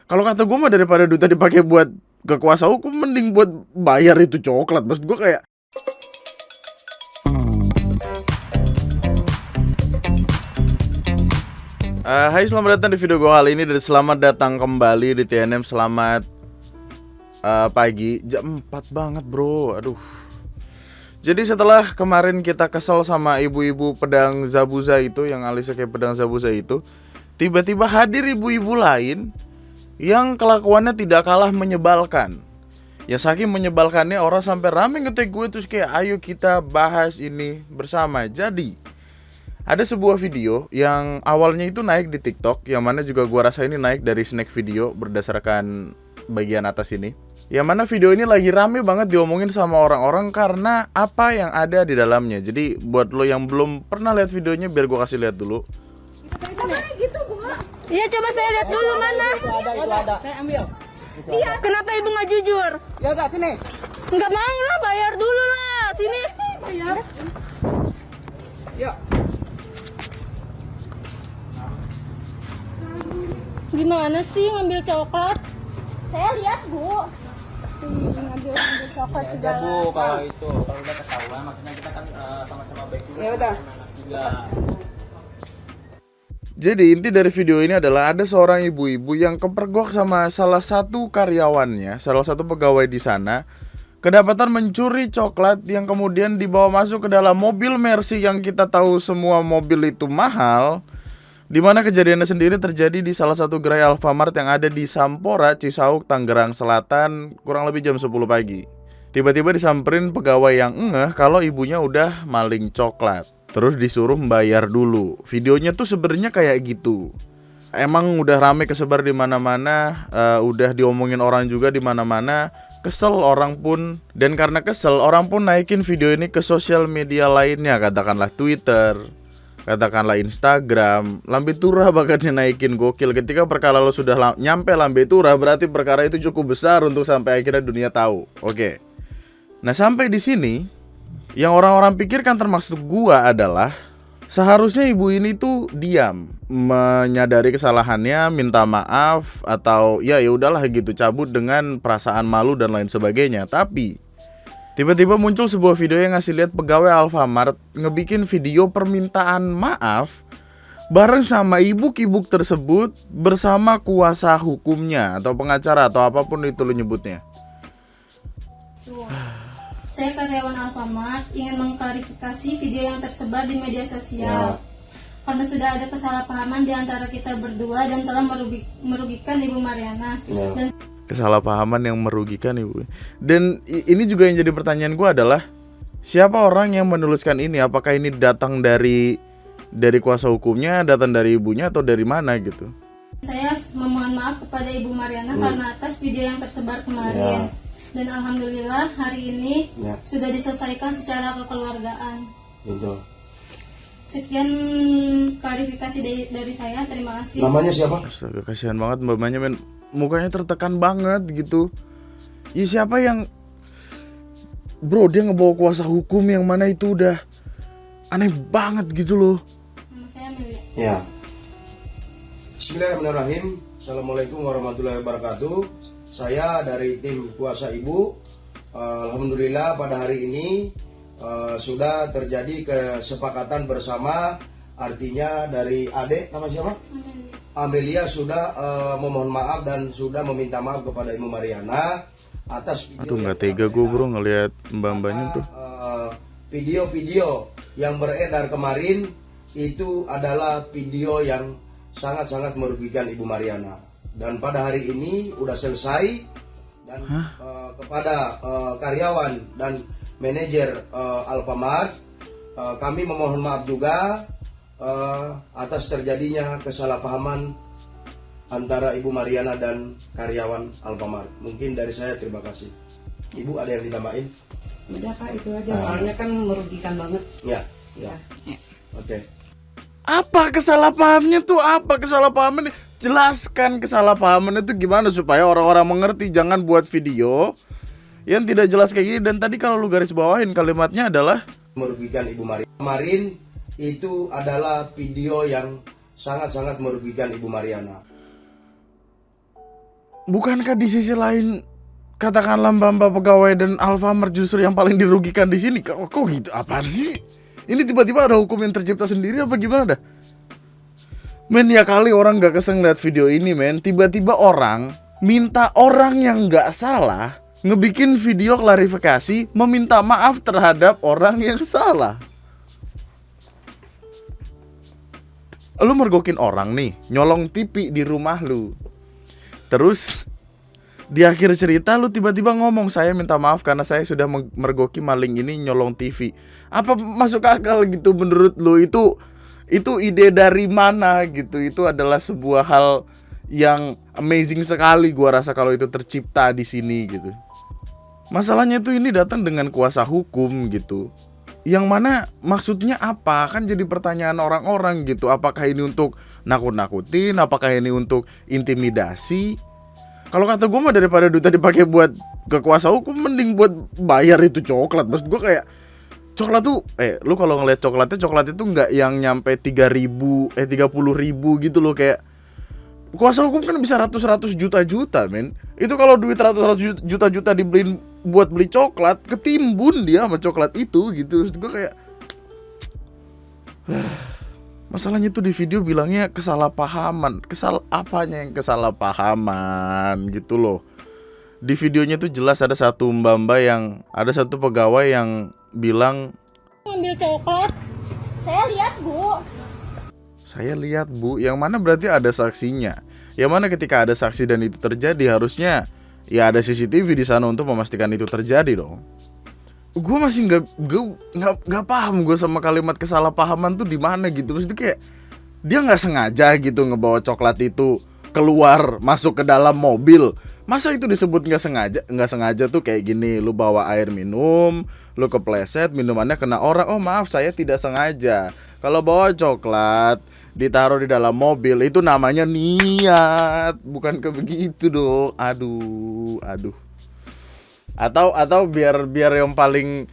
Kalau kata gue mah daripada duitnya dipakai buat ke kuasa hukum, mending buat bayar itu coklat. Maksud gue kayak hai, selamat datang di video gue kali ini. Dan selamat datang kembali di TNM. Selamat pagi. Jam 4 banget bro. Aduh. Jadi setelah kemarin kita kesel sama ibu-ibu pedang Zabuza itu, yang alisnya kayak pedang Zabuza itu, tiba-tiba hadir ibu-ibu lain yang kelakuannya tidak kalah menyebalkan. Ya saking menyebalkannya orang sampai rame nge-tag gue, terus kayak ayo kita bahas ini bersama. Jadi ada sebuah video yang awalnya itu naik di TikTok, yang mana juga gue rasa ini naik dari snack video berdasarkan bagian atas ini. Yang mana video ini lagi rame banget diomongin sama orang-orang karena apa yang ada di dalamnya. Jadi buat lo yang belum pernah lihat videonya, biar gue kasih lihat dulu. Gitu, Bu. Iya, coba saya lihat dulu mana. Itu ada. Saya ambil. Iya, kenapa Ibu nggak jujur? Ya udah sini. Nggak mau lah, bayar dulu lah. Sini. Bayar. Yuk. Gimana sih ngambil coklat? Saya lihat, Bu. Ngambil coklat segala. Bu, kalau udah ketahuan, maksudnya kita kan sama-sama baik dulu. Ya udah. Juga. Jadi inti dari video ini adalah ada seorang ibu-ibu yang kepergok sama salah satu karyawannya, salah satu pegawai di sana, kedapatan mencuri coklat yang kemudian dibawa masuk ke dalam mobil Mercy yang kita tahu semua mobil itu mahal. Dimana kejadiannya sendiri terjadi di salah satu gerai Alfamart yang ada di Sampora, Cisauk, Tangerang Selatan, kurang lebih jam 10 pagi. Tiba-tiba disamperin pegawai yang ngeh kalau ibunya udah maling coklat. Terus disuruh membayar dulu. Videonya tuh sebenarnya kayak gitu. Emang udah rame kesebar di mana-mana, udah diomongin orang juga di mana-mana. Kesel orang pun, dan karena kesel orang pun naikin video ini ke sosial media lainnya, katakanlah Twitter, katakanlah Instagram. Lambe Turah bahkan naikin, gokil. Ketika perkara lo sudah nyampe Lambe Turah, berarti perkara itu cukup besar untuk sampai akhirnya dunia tahu. Oke. Nah, sampai di sini yang orang-orang pikirkan termasuk gua adalah seharusnya ibu ini tuh diam, menyadari kesalahannya, minta maaf, atau ya udahlah gitu, cabut dengan perasaan malu dan lain sebagainya. Tapi tiba-tiba muncul sebuah video yang ngasih lihat pegawai Alfamart ngebikin video permintaan maaf bareng sama ibu-ibu tersebut bersama kuasa hukumnya atau pengacara atau apapun itu lo nyebutnya. Saya karyawan Alfamart ingin mengklarifikasi video yang tersebar di media sosial. Karena sudah ada kesalahpahaman di antara kita berdua dan telah merugikan Ibu Mariana. Dan Kesalahpahaman yang merugikan ibu. Dan ini juga yang jadi pertanyaan gue adalah, siapa orang yang menuliskan ini? Apakah ini datang dari kuasa hukumnya, datang dari ibunya, atau dari mana gitu? saya memohon maaf kepada Ibu Mariana karena atas video yang tersebar kemarin. Dan alhamdulillah hari ini sudah diselesaikan secara kekeluargaan. Betul. Sekian klarifikasi dari saya. Terima kasih. Namanya siapa? Astaga, kasihan banget mbaknya, men. Mukanya tertekan banget gitu. Ya siapa yang, bro, dia ngebawa kuasa hukum yang mana itu udah aneh banget gitu loh. Nama saya Melia. Ya. Bismillahirrahmanirrahim. Assalamualaikum warahmatullahi wabarakatuh. Saya dari tim kuasa ibu. Alhamdulillah pada hari ini sudah terjadi kesepakatan bersama. Artinya dari adek, nama siapa? Amelia sudah memohon maaf dan sudah meminta maaf kepada Ibu Mariana atas video. Aduh, nggak tega gue bro ngelihat mbak-mbaknya tuh. Video-video yang beredar kemarin itu adalah video yang sangat-sangat merugikan Ibu Mariana. Dan pada hari ini udah selesai. Dan kepada karyawan dan manajer Alfamart, kami memohon maaf juga atas terjadinya kesalahpahaman antara Ibu Mariana dan karyawan Alfamart. Mungkin dari saya terima kasih. Ibu ada yang ditambahin? Udah Pak, itu aja. Soalnya kan merugikan banget. Ya. Oke. Apa kesalahpahamannya tuh? Apa kesalahpahamannya? Jelaskan kesalahpahamannya itu gimana supaya orang-orang mengerti. Jangan buat video yang tidak jelas kayak gini. Dan tadi kalau lu garis bawahin kalimatnya adalah merugikan Ibu Mariana. Kemarin itu adalah video yang sangat-sangat merugikan Ibu Mariana. bukankah di sisi lain katakanlah mbak-mbak pegawai dan Alfamart justru yang paling dirugikan di sini? Kok gitu? Apaan sih? Ini tiba-tiba ada hukum yang tercipta sendiri apa gimana dah? Men, ya kali orang gak keseng lihat video ini, men. Tiba-tiba orang minta orang yang gak salah ngebikin video klarifikasi meminta maaf terhadap orang yang salah. Lu mergokin orang nih, nyolong TV di rumah lu. Terus di akhir cerita lu tiba-tiba ngomong, saya minta maaf karena saya sudah mergoki maling ini nyolong TV. Apa masuk akal gitu menurut lu? Itu ide dari mana gitu? Itu adalah sebuah hal yang amazing sekali gua rasa kalau itu tercipta di sini gitu. Masalahnya tuh ini datang dengan kuasa hukum gitu. Yang mana maksudnya apa? Kan jadi pertanyaan orang-orang gitu. Apakah ini untuk nakut-nakutin? Apakah ini untuk intimidasi? Kalau kata gue mah daripada duitnya dipakai buat ke kuasa hukum, mending buat bayar itu coklat. Maksud gue kayak coklat tuh, lu kalau ngeliat coklat itu nggak yang nyampe 30.000 gitu loh. Kayak kuasa hukum kan bisa ratus juta-juta, men. Itu kalau duit ratus juta-juta dibeliin buat beli coklat, ketimbun dia sama coklat itu gitu. Maksud gue kayak masalahnya tuh di video bilangnya kesalahpahaman. Apanya yang kesalahpahaman gitu loh. Di videonya tuh jelas ada satu mbak-mbak yang, ada satu pegawai yang bilang, Ngambil coklat. Saya lihat, Bu. Yang mana berarti ada saksinya. Yang mana ketika ada saksi dan itu terjadi, harusnya ya ada CCTV di sana untuk memastikan itu terjadi dong. Gue masih nggak paham gue sama kalimat kesalahpahaman tuh di mana gitu. Maksudnya kayak dia nggak sengaja gitu ngebawa coklat itu keluar masuk ke dalam mobil. Masa itu disebut nggak sengaja? Nggak sengaja tuh kayak gini, lu bawa air minum, lu kepleset, minumannya kena orang. Oh maaf, saya tidak sengaja. Kalau bawa coklat ditaruh di dalam mobil, itu namanya niat, bukan ke begitu dong. Aduh. Atau biar yang paling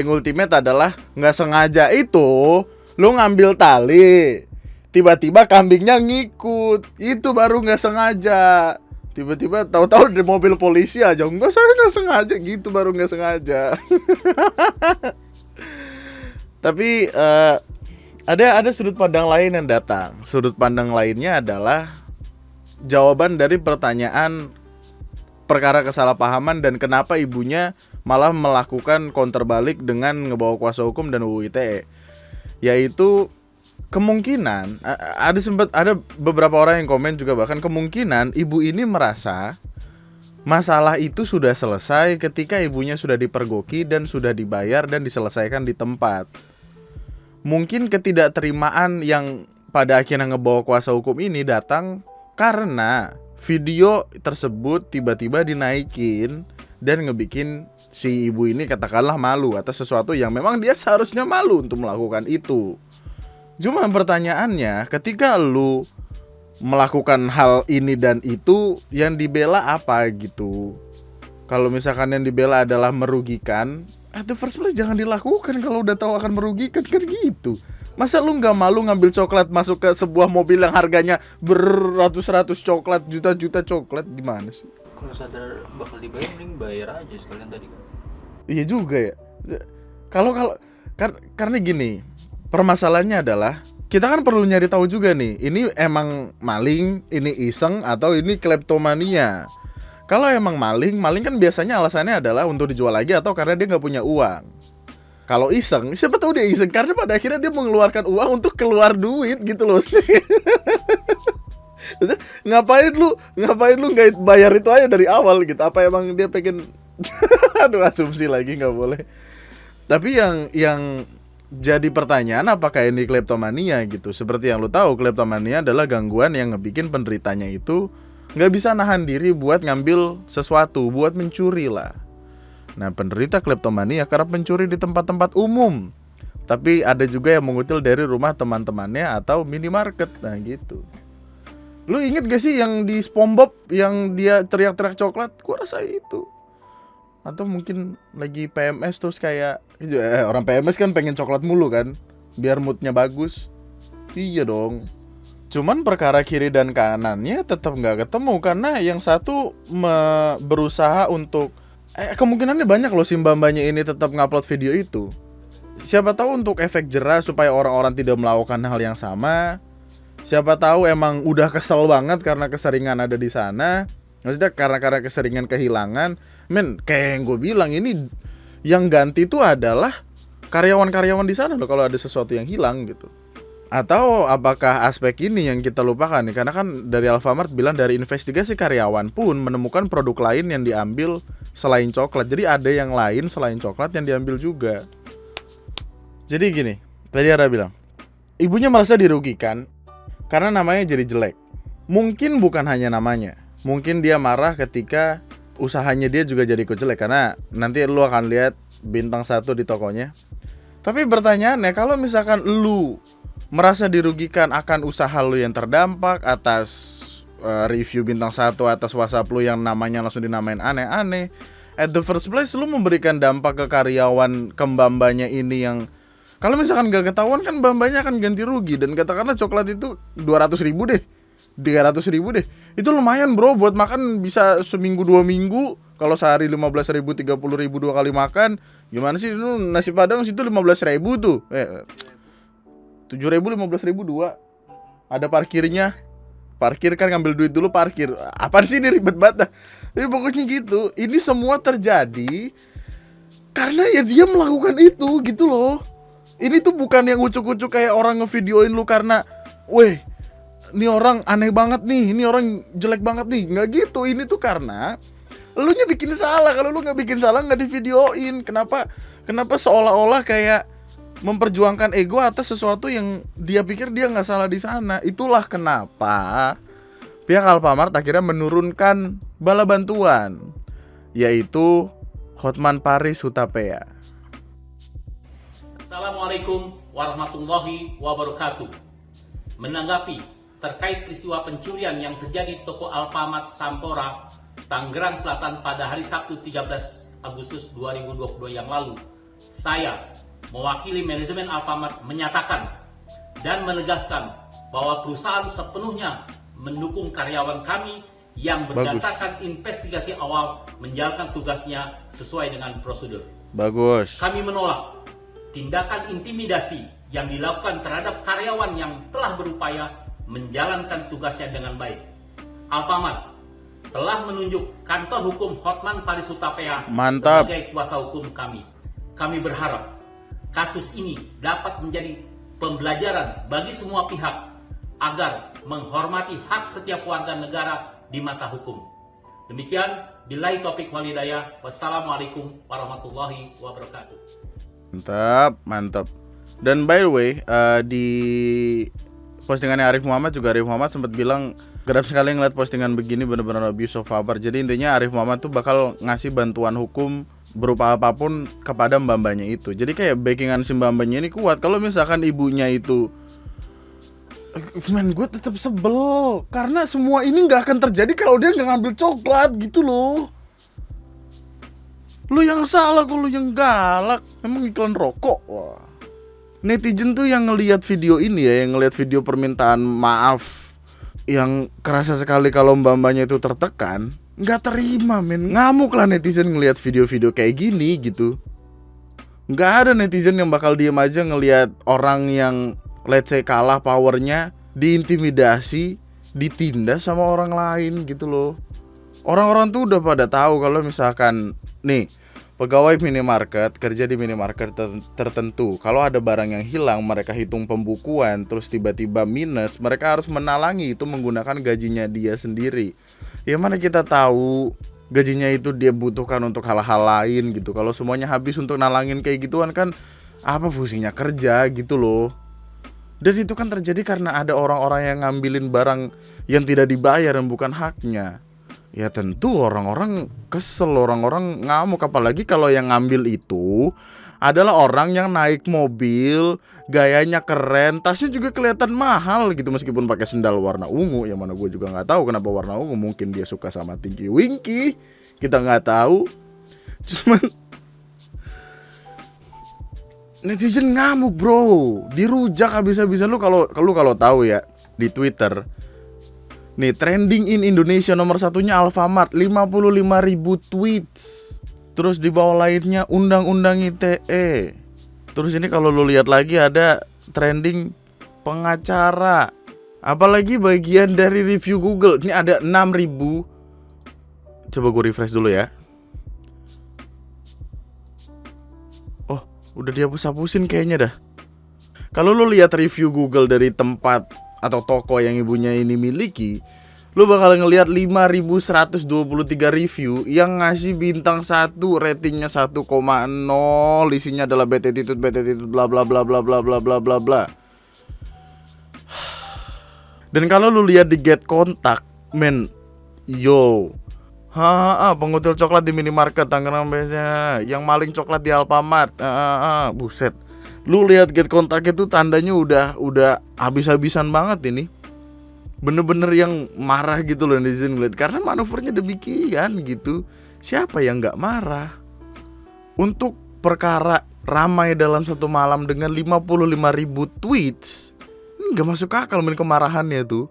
ultimate adalah nggak sengaja itu lu ngambil tali, tiba-tiba kambingnya ngikut, itu baru nggak sengaja. Tiba-tiba tahu-tahu di mobil polisi aja, enggak, saya nggak sengaja, gitu baru nggak sengaja. Tapi ada sudut pandang lain yang datang. Sudut pandang lainnya adalah jawaban dari pertanyaan perkara kesalahpahaman dan kenapa ibunya malah melakukan counter balik dengan ngebawa kuasa hukum dan UU ITE. Yaitu kemungkinan ada beberapa orang yang komen juga, bahkan kemungkinan ibu ini merasa masalah itu sudah selesai ketika ibunya sudah dipergoki dan sudah dibayar dan diselesaikan di tempat. Mungkin ketidakterimaan yang pada akhirnya ngebawa kuasa hukum ini datang karena video tersebut tiba-tiba dinaikin dan ngebikin si ibu ini katakanlah malu atas sesuatu yang memang dia seharusnya malu untuk melakukan itu. Cuma pertanyaannya, ketika lu melakukan hal ini dan itu, yang dibela apa gitu? Kalau misalkan yang dibela adalah merugikan, at the first place jangan dilakukan kalau udah tahu akan merugikan, kan gitu. Masa lu nggak malu ngambil coklat masuk ke sebuah mobil yang harganya beratus-ratus coklat, juta-juta coklat, gimana sih? Kalau sadar bakal dibayar, mending bayar aja sekalian tadi kan. Iya juga ya. Karena gini, permasalahannya adalah kita kan perlu nyari tahu juga nih, ini emang maling, ini iseng, atau ini kleptomania. Kalau emang maling kan biasanya alasannya adalah untuk dijual lagi atau karena dia nggak punya uang. Kalau iseng, siapa tahu dia iseng karena pada akhirnya dia mengeluarkan uang untuk keluar duit gitu loh. Ngapain lu nggak bayar itu aja dari awal gitu? Apa emang dia pengen? Aduh, asumsi lagi, nggak boleh. Tapi yang jadi pertanyaan, apakah ini kleptomania gitu? Seperti yang lu tahu, kleptomania adalah gangguan yang ngebikin penderitanya itu nggak bisa nahan diri buat ngambil sesuatu, buat mencuri lah. Nah, penderita kleptomania kerap mencuri di tempat-tempat umum. Tapi ada juga yang mengutil dari rumah teman-temannya atau minimarket. Nah gitu. Lu inget gak sih yang di SpongeBob yang dia teriak-teriak coklat? Gua rasa itu. Atau mungkin lagi PMS terus kayak orang PMS kan pengen coklat mulu kan, biar moodnya bagus. Iya dong. Cuman perkara kiri dan kanannya tetap nggak ketemu karena yang satu berusaha untuk kemungkinannya banyak loh si mbak-mbaknya ini tetap ngupload video itu. Siapa tahu untuk efek jerah supaya orang-orang tidak melakukan hal yang sama. Siapa tahu emang udah kesel banget karena keseringan ada di sana. Maksudnya karena keseringan kehilangan. Men, kayak yang gue bilang ini yang ganti itu adalah karyawan-karyawan di sana loh kalau ada sesuatu yang hilang gitu. Atau apakah aspek ini yang kita lupakan nih? Karena kan dari Alfamart bilang dari investigasi karyawan pun menemukan produk lain yang diambil selain coklat. Jadi ada yang lain selain coklat yang diambil juga. Jadi gini, tadi Ara bilang ibunya merasa dirugikan karena namanya jadi jelek. Mungkin bukan hanya namanya. Mungkin dia marah ketika usahanya dia juga jadi ikut jelek. Karena nanti lu akan lihat bintang 1 di tokonya. Tapi pertanyaannya, kalau misalkan lu merasa dirugikan akan usaha lu yang terdampak atas review bintang 1 atas WhatsApp lu yang namanya langsung dinamain aneh-aneh, at the first place lu memberikan dampak ke karyawan kembambanya ini yang kalau misalkan gak ketahuan kan mbak-mbaknya akan ganti rugi. Dan katakanlah coklat itu 200.000 deh, 300.000 deh, itu lumayan bro buat makan bisa seminggu 2 minggu. Kalau sehari 15.000, 30.000 2 kali makan, gimana sih itu nasi padang situ 15.000 tuh 7.000, 15.000 2. Ada parkirnya. Parkir kan ngambil duit dulu parkir. Apa sih ini ribet banget. Tapi pokoknya gitu. Ini semua terjadi karena ya dia melakukan itu gitu loh. Ini tuh bukan yang ucuk-ucuk kayak orang ngevideoin lu karena weh, ini orang aneh banget nih, ini orang jelek banget nih. Nggak gitu. Ini tuh karena lu nya bikin salah. Kalau lu nggak bikin salah nggak divideoin. Kenapa seolah-olah kayak memperjuangkan ego atas sesuatu yang dia pikir dia nggak salah di sana. Itulah kenapa pihak Alfamart akhirnya menurunkan bala bantuan, yaitu Hotman Paris Hutapea. Assalamualaikum warahmatullahi wabarakatuh. Menanggapi terkait peristiwa pencurian yang terjadi di toko Alfamart Sampora, Tangerang Selatan pada hari Sabtu 13 Agustus 2022 yang lalu, saya mewakili manajemen Alfamart menyatakan dan menegaskan bahwa perusahaan sepenuhnya mendukung karyawan kami yang berdasarkan investigasi awal menjalankan tugasnya sesuai dengan prosedur. Bagus. Kami menolak tindakan intimidasi yang dilakukan terhadap karyawan yang telah berupaya menjalankan tugasnya dengan baik. Alfamart telah menunjuk kantor hukum Hotman Paris Hutapea sebagai kuasa hukum kami. Kami berharap kasus ini dapat menjadi pembelajaran bagi semua pihak agar menghormati hak setiap warga negara di mata hukum. Demikian, billahi taufiq wal hidayah. Wassalamualaikum warahmatullahi wabarakatuh. Mantap. Dan by the way, di postingannya Arif Muhammad sempat bilang kerap sekali ngeliat postingan begini benar-benar abuse of power. Jadi intinya Arif Muhammad tuh bakal ngasih bantuan hukum berupa apapun kepada mbak-mbaknya itu. Jadi kayak backingan si mbak-mbaknya ini kuat. Kalau misalkan ibunya itu, gue tetap sebel karena semua ini nggak akan terjadi kalau dia nggak ngambil coklat gitu loh. Lu yang salah, kok lu yang galak. Emang iklan rokok. Wah. Netizen tuh yang ngelihat video ini ya, yang ngelihat video permintaan maaf yang kerasa sekali kalau mbak-mbaknya itu tertekan, nggak terima men. Ngamuk lah netizen ngelihat video-video kayak gini gitu. Nggak ada netizen yang bakal diem aja ngelihat orang yang let's say kalah powernya diintimidasi, ditindas sama orang lain gitu loh. Orang-orang tuh udah pada tahu kalau misalkan nih pegawai minimarket kerja di minimarket tertentu, kalau ada barang yang hilang mereka hitung pembukuan terus tiba-tiba minus, mereka harus menalangi itu menggunakan gajinya dia sendiri. Ya mana kita tahu gajinya itu dia butuhkan untuk hal-hal lain gitu. Kalau semuanya habis untuk nalangin kayak gituan kan apa fungsinya kerja gitu loh. Dan itu kan terjadi karena ada orang-orang yang ngambilin barang yang tidak dibayar dan bukan haknya. Ya tentu orang-orang kesel, orang-orang ngamuk. Apalagi kalau yang ngambil itu adalah orang yang naik mobil, gayanya keren, tasnya juga kelihatan mahal gitu meskipun pakai sendal warna ungu. Yang mana gue juga nggak tahu kenapa warna ungu. Mungkin dia suka sama Tinky Winky, kita nggak tahu. Cuman netizen ngamuk bro, dirujak habis-habisan. Lu kalau tahu ya, di Twitter. Nih, trending in Indonesia nomor satunya Alfamart, 55.000 tweets. Terus di bawah lainnya undang-undang ITE. Terus ini kalau lu lihat lagi ada trending pengacara. Apalagi bagian dari review Google. Ini ada 6.000. Coba gue refresh dulu ya. Oh, udah dihapus-hapusin kayaknya dah. Kalau lu lihat review Google dari tempat atau toko yang ibunya ini miliki, lu bakal ngelihat 5.123 review yang ngasih bintang 1, ratingnya 1,0, isinya adalah bad attitude, bla bla bla bla bla bla bla bla bla. Dan kalau lu lihat di Get Contact, men, yo, pengutil coklat di minimarket Tangerang biasanya, yang maling coklat di Alfamart, buset. Lu lihat Get Contact itu tandanya udah habis-habisan banget ini. Bener-bener yang marah gitu loh netizen ngeliat, karena manuvernya demikian gitu. Siapa yang gak marah? Untuk perkara ramai dalam satu malam dengan 55.000 tweets, gak masuk akal main kemarahannya tuh.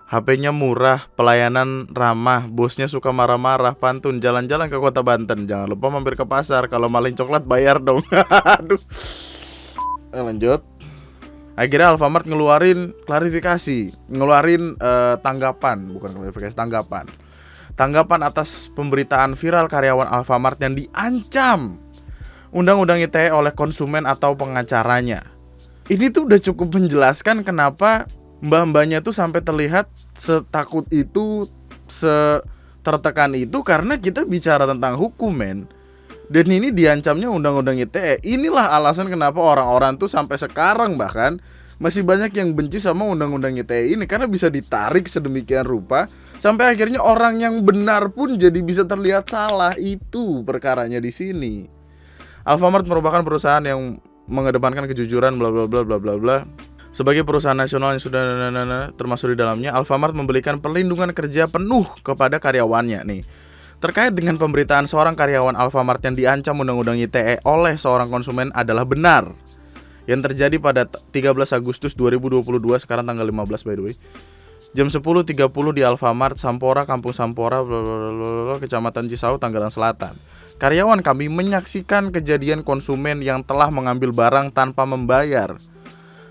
HP-nya murah, pelayanan ramah, bosnya suka marah-marah, pantun, jalan-jalan ke kota Banten. Jangan lupa mampir ke pasar, kalau maling coklat bayar dong. Aduh. Lanjut. Akhirnya Alfamart ngeluarin klarifikasi, ngeluarin tanggapan, bukan klarifikasi, tanggapan. Tanggapan atas pemberitaan viral karyawan Alfamart yang diancam undang-undang ITE oleh konsumen atau pengacaranya. Ini tuh udah cukup menjelaskan kenapa mbah-mbahnya tuh sampai terlihat setakut itu, tertekan itu, karena kita bicara tentang hukum, men. Dan ini diancamnya undang-undang ITE. Inilah alasan kenapa orang-orang tuh sampai sekarang bahkan masih banyak yang benci sama undang-undang ITE ini, karena bisa ditarik sedemikian rupa sampai akhirnya orang yang benar pun jadi bisa terlihat salah. Itu perkaranya di sini. Alfamart merupakan perusahaan yang mengedepankan kejujuran bla bla bla bla bla bla. Sebagai perusahaan nasional yang sudah termasuk di dalamnya, Alfamart memberikan perlindungan kerja penuh kepada karyawannya nih. Terkait dengan pemberitaan seorang karyawan Alfamart yang diancam undang-undang ITE oleh seorang konsumen adalah benar. Yang terjadi pada 13 Agustus 2022, sekarang tanggal 15 by the way. Jam 10.30 di Alfamart Sampora, Kampung Sampora, Kecamatan Cisauk, Tangerang Selatan. Karyawan kami menyaksikan kejadian konsumen yang telah mengambil barang tanpa membayar.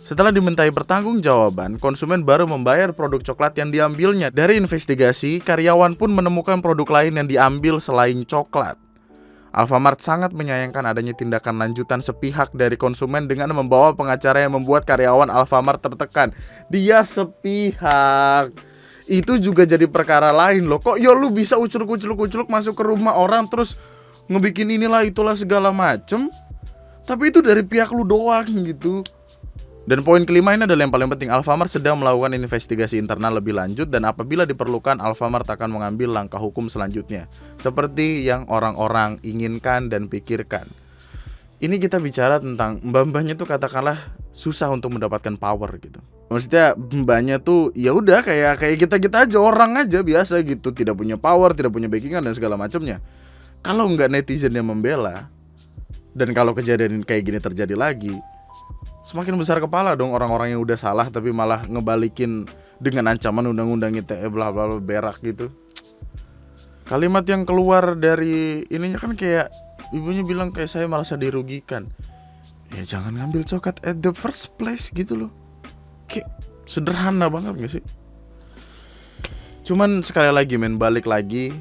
Setelah dimintai pertanggungjawaban, konsumen baru membayar produk coklat yang diambilnya. Dari investigasi, karyawan pun menemukan produk lain yang diambil selain coklat. Alfamart sangat menyayangkan adanya tindakan lanjutan sepihak dari konsumen dengan membawa pengacara yang membuat karyawan Alfamart tertekan. Dia sepihak. Itu juga jadi perkara lain loh. Kok lu bisa uculuk masuk ke rumah orang terus ngebikin inilah itulah segala macem, tapi itu dari pihak lu doang gitu. Dan poin kelima ini adalah yang paling penting. Alfamart sedang melakukan investigasi internal lebih lanjut, dan apabila diperlukan Alfamart akan mengambil langkah hukum selanjutnya, seperti yang orang-orang inginkan dan pikirkan. Ini kita bicara tentang mbah-mbahnya tuh katakanlah susah untuk mendapatkan power gitu. Maksudnya mbahnya tuh ya udah kayak kita aja, orang aja biasa gitu, tidak punya power, tidak punya backingan dan segala macamnya. Kalau nggak netizen yang membela, dan kalau kejadian kayak gini terjadi lagi, semakin besar kepala dong orang-orang yang udah salah tapi malah ngebalikin dengan ancaman undang-undang ITE bla bla bla berak gitu. Kalimat yang keluar dari ininya kan kayak ibunya bilang kayak saya merasa dirugikan. Ya jangan ngambil coklat at the first place gitu loh. Kayak sederhana banget gak sih? Cuman sekali lagi men, balik lagi,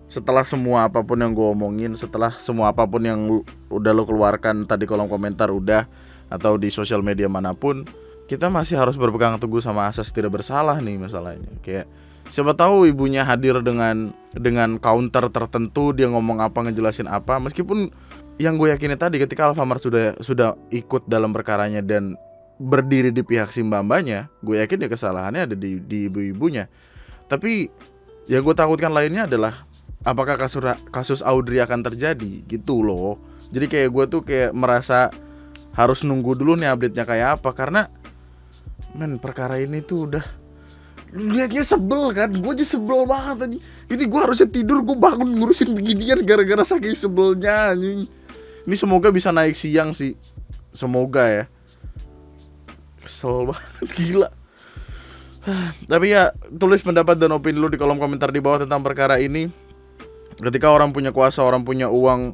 setelah semua apapun yang gue omongin, setelah semua apapun yang udah lo keluarkan tadi kolom komentar udah, atau di sosial media manapun, kita masih harus berpegang teguh sama asas tidak bersalah nih masalahnya. Kayak siapa tahu ibunya hadir dengan counter tertentu, dia ngomong apa, ngejelasin apa. Meskipun yang gue yakini tadi ketika Alfamart sudah ikut dalam perkaranya dan berdiri di pihak si mbak-mbaknya, gue yakin ya kesalahannya ada di ibu-ibunya. Tapi yang gue takutkan lainnya adalah apakah kasus Audrey akan terjadi gitu loh. Jadi kayak gue tuh kayak merasa harus nunggu dulu nih update-nya kayak apa, karena men perkara ini tuh udah lihatnya sebel kan. Gue aja sebel banget tadi. Ini gue harusnya tidur, gue bangun ngurusin beginian gara-gara saking sebelnya anjing. Ini semoga bisa naik siang sih. Semoga ya. Kesel banget, gila. Tapi ya, tulis pendapat dan opini lu di kolom komentar di bawah tentang perkara ini. Ketika orang punya kuasa, orang punya uang,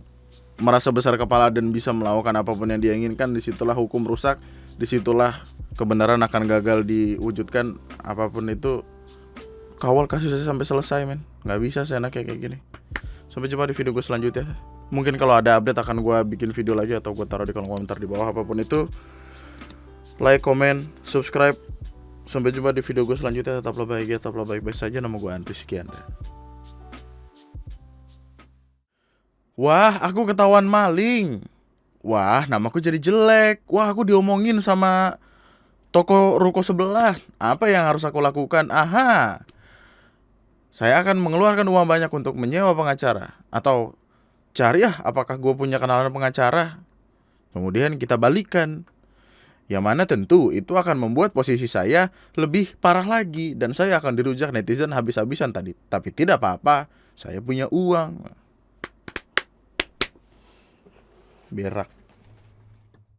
merasa besar kepala dan bisa melakukan apapun yang dia inginkan, disitulah hukum rusak, disitulah kebenaran akan gagal diwujudkan. Apapun itu, kawal kasusnya sampai selesai, men. Gak bisa seenaknya kayak gini. Sampai jumpa di video gue selanjutnya. Mungkin kalau ada update akan gue bikin video lagi atau gue taruh di kolom komentar di bawah. Apapun itu, like, comment, subscribe. Sampai jumpa di video gue selanjutnya. Tetaplah bahagia, tetaplah baik-baik saja. Nama gue Andri, sekian. Wah, aku ketahuan maling. Wah, namaku jadi jelek. Wah, aku diomongin sama toko ruko sebelah. Apa yang harus aku lakukan? Aha, saya akan mengeluarkan uang banyak untuk menyewa pengacara. Atau cari apakah gue punya kenalan pengacara. Kemudian kita balikan. Yang mana tentu itu akan membuat posisi saya lebih parah lagi. Dan saya akan dirujak netizen habis-habisan tadi. Tapi tidak apa-apa, saya punya uang. Berak.